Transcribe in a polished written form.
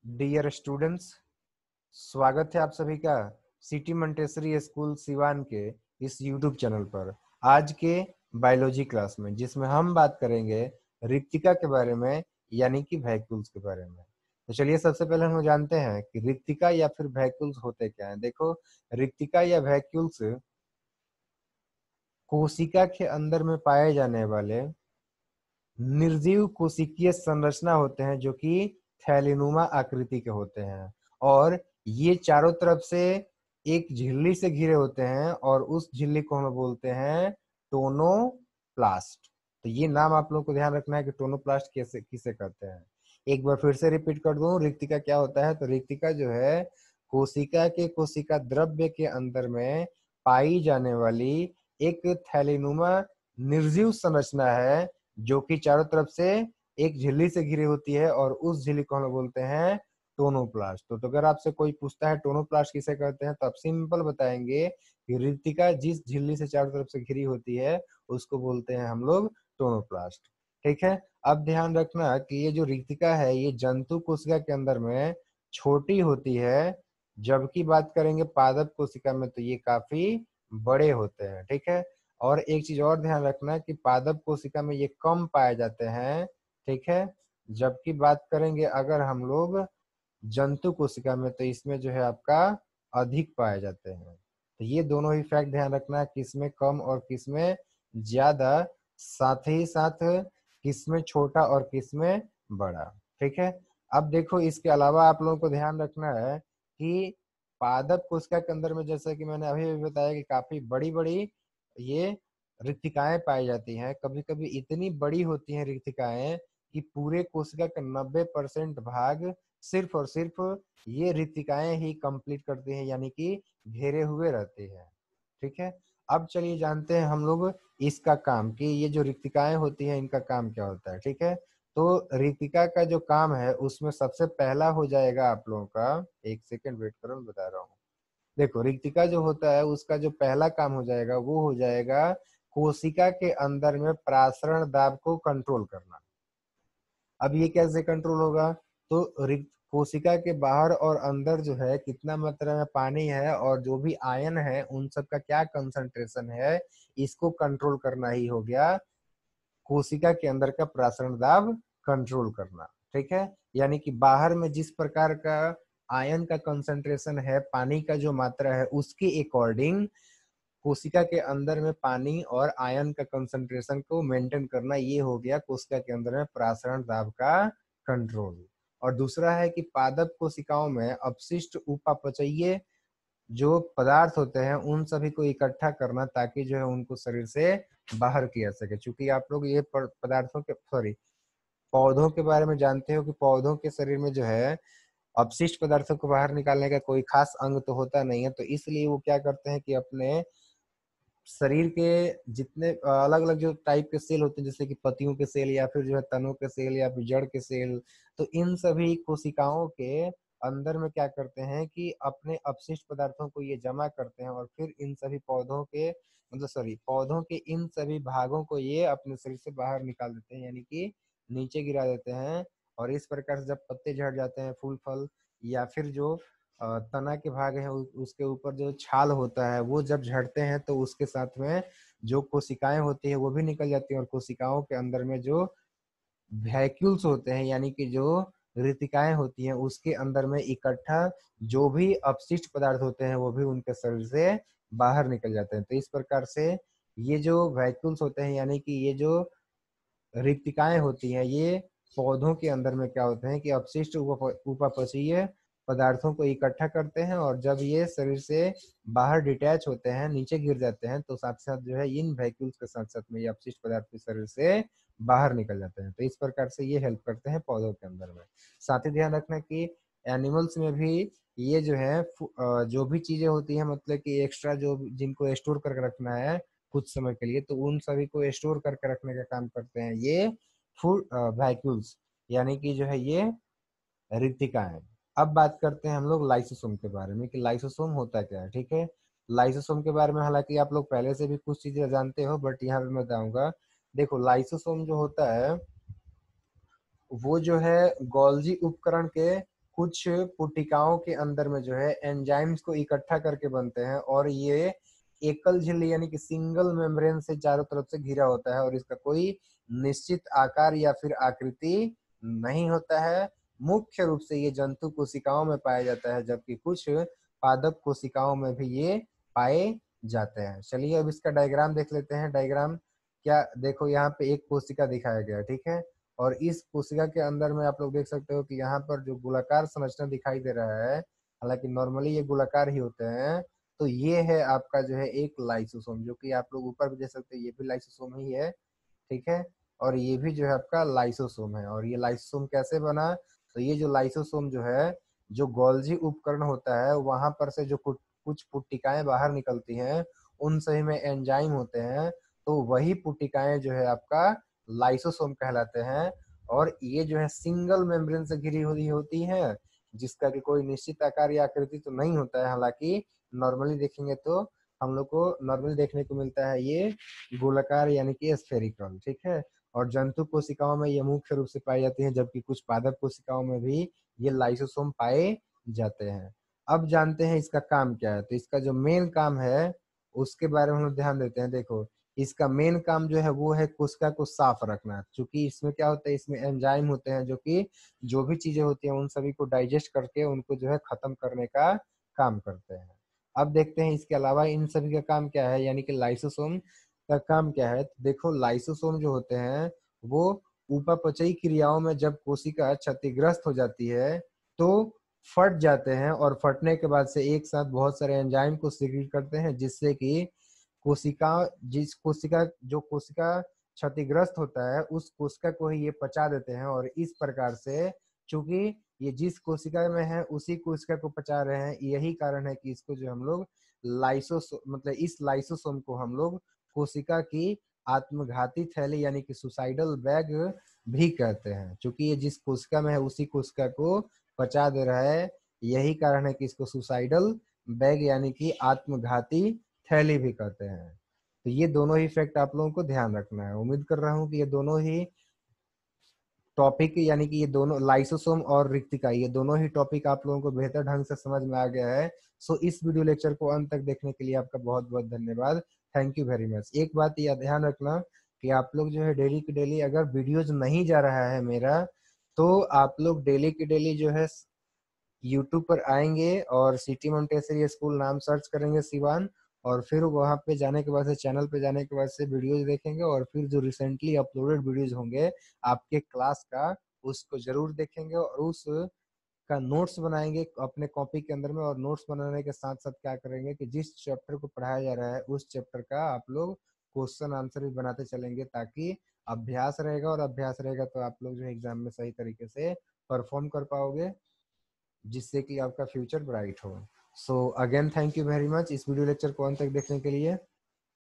Dear students, स्वागत है आप सभी का सिटी मंटेसरी स्कूल सिवान के इस यूट्यूब चैनल पर। आज के बायोलॉजी क्लास में जिसमें हम बात करेंगे रिक्तिका के बारे में, यानी कि वैक्यूल्स के बारे में। तो चलिए सबसे पहले हम जानते हैं कि रिक्तिका या फिर वैक्यूल्स होते क्या हैं। देखो, रिक्तिका या वैक्यूल्स कोशिका के अंदर में पाए जाने वाले निर्जीव कोशिकीय संरचना होते हैं जो कि थैलीनुमा आकृति के होते हैं, और ये चारों तरफ से एक झिल्ली से घिरे होते हैं, और उस झिल्ली को हम बोलते हैं टोनोप्लास्ट। तो ये नाम आप लोग को ध्यान रखना है कि टोनोप्लास्ट कैसे किसे कहते हैं। एक बार फिर से रिपीट कर दूं, रिक्तिका क्या होता है। तो रिक्तिका जो है कोशिका के कोशिका द्रव्य के अंदर में पाई जाने वाली एक थैलीनुमा निर्जीव संरचना है जो कि चारों तरफ से एक झिल्ली से घिरी होती है, और उस झिल्ली को हम बोलते हैं टोनोप्लास्ट। तो अगर आपसे कोई पूछता है टोनोप्लास्ट किसे कहते हैं, तो आप सिंपल बताएंगे कि रिक्तिका जिस झिल्ली से चारों तरफ से घिरी होती है उसको बोलते हैं हम लोग टोनोप्लास्ट। ठीक है, अब ध्यान रखना कि ये जो रिक्तिका है ये जंतु कोशिका के अंदर में छोटी होती है, जबकि बात करेंगे पादप कोशिका में तो ये काफी बड़े होते हैं। ठीक है, और एक चीज और ध्यान रखना कि पादप कोशिका में ये कम पाए जाते हैं। ठीक है, जबकि बात करेंगे अगर हम लोग जंतु कोशिका में तो इसमें जो है आपका अधिक पाए जाते हैं। तो ये दोनों ही फैक्ट ध्यान रखना, किसमें कम और किसमें ज्यादा, साथ ही साथ किसमें छोटा और किसमें बड़ा। ठीक है, अब देखो इसके अलावा आप लोगों को ध्यान रखना है कि पादप कोशिका के अंदर में, जैसे कि मैंने अभी भी बताया कि काफी बड़ी बड़ी ये रिक्तिकाएं पाई जाती हैं। कभी कभी इतनी बड़ी होती हैं रिक्तिकाएं कि पूरे कोशिका का 90% भाग सिर्फ और सिर्फ ये रिक्तिकाएं ही कंप्लीट करती हैं, यानी कि घेरे हुए रहती हैं। ठीक है, अब चलिए जानते हैं हम लोग इसका काम कि ये जो रिक्तिकाएं होती हैं इनका काम क्या होता है। ठीक है, तो रिक्तिका का जो काम है उसमें सबसे पहला हो जाएगा आप लोगों का, एक सेकेंड वेट करो मैं बता रहा हूँ। देखो, रिक्तिका जो होता है उसका जो पहला काम हो जाएगा वो हो जाएगा कोशिका के अंदर में प्रासरण दाब को कंट्रोल करना। अब ये कैसे कंट्रोल होगा, तो रिक्त कोशिका के बाहर और अंदर जो है कितना मात्रा में पानी है और जो भी आयन है उन सब का क्या कंसंट्रेशन है, इसको कंट्रोल करना ही हो गया कोशिका के अंदर का प्रासरण दाब कंट्रोल करना। ठीक है, यानी कि बाहर में जिस प्रकार का आयन का कंसंट्रेशन है, पानी का जो मात्रा है उसके अकॉर्डिंग कोशिका के अंदर में पानी और आयन का कंसंट्रेशन को मेंटेन करना, ये हो गया कोशिका के अंदर में प्रासरण दाब का कंट्रोल। और दूसरा है कि पादप कोशिकाओं में अपशिष्ट उपापचयीय जो पदार्थ होते हैं उन सभी को इकट्ठा करना, ताकि जो है उनको शरीर से बाहर किया सके। चूंकि आप लोग ये पदार्थों के सॉरी पौधों के बारे में जानते हो कि पौधों के शरीर में जो है अपशिष्ट पदार्थों को बाहर निकालने का कोई खास अंग तो होता नहीं है, तो इसलिए वो क्या करते हैं कि अपने शरीर के जितने अलग अलग जो टाइप के सेल होते हैं, जैसे कि पत्तियों के सेल या फिर जो है तनों के सेल या फिर जड़ के सेल, तो इन सभी कोशिकाओं के अंदर में क्या करते हैं कि अपने अपशिष्ट पदार्थों को ये जमा करते हैं, और फिर इन सभी पौधों के मतलब सॉरी पौधों के इन सभी भागों को ये अपने शरीर से बाहर निकाल देते हैं, यानी कि नीचे गिरा देते हैं। और इस प्रकार से जब पत्ते झड़ जाते हैं, फूल फल या फिर जो तना के भाग है उसके ऊपर जो छाल होता है वो जब झड़ते हैं तो उसके साथ में जो कोशिकाएं होती है वो भी निकल जाती हैं, और कोशिकाओं के अंदर में जो वैक्यूल्स होते हैं, यानी कि जो रितिकाएं होती हैं उसके अंदर में इकट्ठा जो भी अपशिष्ट पदार्थ होते हैं वो भी उनके शरीर से बाहर निकल जाते हैं। तो इस प्रकार से ये जो वैक्यूल्स होते हैं, यानी कि ये जो रिक्तिकाएं होती हैं, ये पौधों के अंदर में क्या होते हैं कि अपशिष्ट उपापचयीय पदार्थों को इकट्ठा करते हैं, और जब ये शरीर से बाहर डिटैच होते हैं, नीचे गिर जाते हैं, तो साथ साथ जो है इन वैक्यूल्स के साथ साथ में ये अपशिष्ट पदार्थ के शरीर से बाहर निकल जाते हैं। तो इस प्रकार से ये हेल्प करते हैं पौधों के अंदर में। साथ ही ध्यान रखना कि एनिमल्स में भी ये जो है जो भी चीजें होती है, मतलब कि एक्स्ट्रा जो जिनको स्टोर करके रखना है कुछ समय के लिए, तो उन सभी को स्टोर करके रखने का काम करते हैं ये फूड वैक्यूल्स, यानी कि जो है ये रिक्तिकाएं। अब बात करते हैं हम लोग लाइसोसोम के बारे में कि लाइसोसोम होता क्या है। ठीक है, लाइसोसोम के बारे में हालांकि आप लोग पहले से भी कुछ चीजें जानते हो, बट यहाँ पे मैं बताऊंगा। देखो, लाइसोसोम जो होता है वो जो है गोल्जी उपकरण के कुछ पुटिकाओं के अंदर में जो है एंजाइम्स को इकट्ठा करके बनते हैं और ये एकल झिल्ली यानी कि सिंगल मेम्ब्रेन से चारों तरफ से घिरा होता है और इसका कोई निश्चित आकार या फिर आकृति नहीं होता है। मुख्य रूप से ये जंतु कोशिकाओं में पाया जाता है, जबकि कुछ पादप कोशिकाओं में भी ये पाए जाते हैं। चलिए अब इसका डायग्राम देख लेते हैं। डायग्राम क्या, देखो यहाँ पे एक कोशिका दिखाया गया है, ठीक है। और इस कोशिका के अंदर में आप लोग देख सकते हो कि यहाँ पर जो गोलाकार संरचना दिखाई दे रहा है, हालांकि नॉर्मली ये गोलाकार ही होते हैं, तो ये है आपका जो है एक लाइसोसोम, जो कि आप लोग ऊपर भी देख सकते हैं, ये भी लाइसोसोम ही है, ठीक है। और ये भी जो है आपका लाइसोसोम है। और ये लाइसोसोम कैसे बना, तो ये जो लाइसोसोम जो है, जो गोल्जी उपकरण होता है वहां पर से जो कुछ पुट्टिकाएं बाहर निकलती हैं, उन सभी में एंजाइम होते हैं, तो वही पुट्टिकाएं जो है आपका लाइसोसोम कहलाते हैं। और ये जो है सिंगल मेम्ब्रेन से घिरी हुई होती है, जिसका कि कोई निश्चित आकार या आकृति तो नहीं होता है। हालांकि नॉर्मली देखेंगे तो हम लोग को नॉर्मली देखने को मिलता है ये गोलाकार यानी कि स्फेरिकल, ठीक है। और जंतु कोशिकाओं में ये मुख्य रूप से पाई जाती है, जबकि कुछ पादप कोशिकाओं में भी ये लाइसोसोम पाए जाते हैं। अब जानते हैं इसका काम क्या है। तो इसका जो मेन काम है उसके बारे में हम लोग ध्यान देते हैं। देखो, इसका मेन काम जो है वो है कोशिका को साफ रखना, क्योंकि इसमें क्या होता है, इसमें एंजाइम होते हैं जो कि जो भी चीजें होती हैं उन सभी को डाइजेस्ट करके उनको जो है खत्म करने का काम करते हैं। अब देखते हैं इसके अलावा इन सभी का काम क्या है, यानी कि लाइसोसोम का काम क्या है। तो देखो, लाइसोसोम जो होते हैं वो उपापचयी क्रियाओं में जब कोशिका क्षतिग्रस्त हो जाती है तो फट जाते हैं, और फटने के बाद से एक साथ बहुत सारे एंजाइम को सीक्रेट करते हैं, जिससे कि जो कोशिका क्षतिग्रस्त होता है उस कोशिका को ही ये पचा देते हैं। और इस प्रकार से, चूंकि ये जिस कोशिका में है उसी कोशिका को पचा रहे हैं, यही कारण है कि इसको जो हम लोग मतलब इस लाइसोसोम को हम लोग कोशिका की आत्मघाती थैली यानी कि सुसाइडल बैग भी कहते हैं। क्योंकि ये जिस कोशिका में है उसी कोशिका को पचा दे रहा है, यही कारण है कि इसको सुसाइडल बैग यानी कि आत्मघाती थैली भी कहते हैं। तो ये दोनों ही फैक्ट आप लोगों को ध्यान रखना है। उम्मीद कर रहा हूँ कि ये दोनों ही टॉपिक यानी कि ये दोनों लाइसोसोम और रिक्तिका, ये दोनों ही टॉपिक आप लोगों को बेहतर ढंग से समझ में आ गया है। सो इस वीडियो लेक्चर को अंत तक देखने के लिए आपका बहुत बहुत धन्यवाद। Thank you very much. एक बात यह ध्यान रखना कि आप लोग जो है डेली की डेली अगर वीडियोज नहीं जा रहा है मेरा, तो आप लोग डेली की डेली जो है यूट्यूब पर आएंगे और सिटी मोंटेसरी स्कूल नाम सर्च करेंगे सिवान, और फिर वहां पे जाने के बाद से चैनल पे जाने के बाद से वीडियोज देखेंगे, और फिर जो रिसेंटली अपलोडेड वीडियोज होंगे आपके क्लास का, उसको जरूर देखेंगे और उस का नोट्स बनाएंगे अपने कॉपी के अंदर में। और नोट्स बनाने के साथ साथ क्या करेंगे कि जिस चैप्टर को पढ़ाया जा रहा है उस चैप्टर का आप लोग क्वेश्चन आंसर भी बनाते चलेंगे, ताकि अभ्यास रहेगा, और अभ्यास रहेगा तो आप लोग जो है एग्जाम में सही तरीके से परफॉर्म कर पाओगे, जिससे कि आपका फ्यूचर ब्राइट हो। So again thank you very much इस वीडियो लेक्चर को अंत तक देखने के लिए।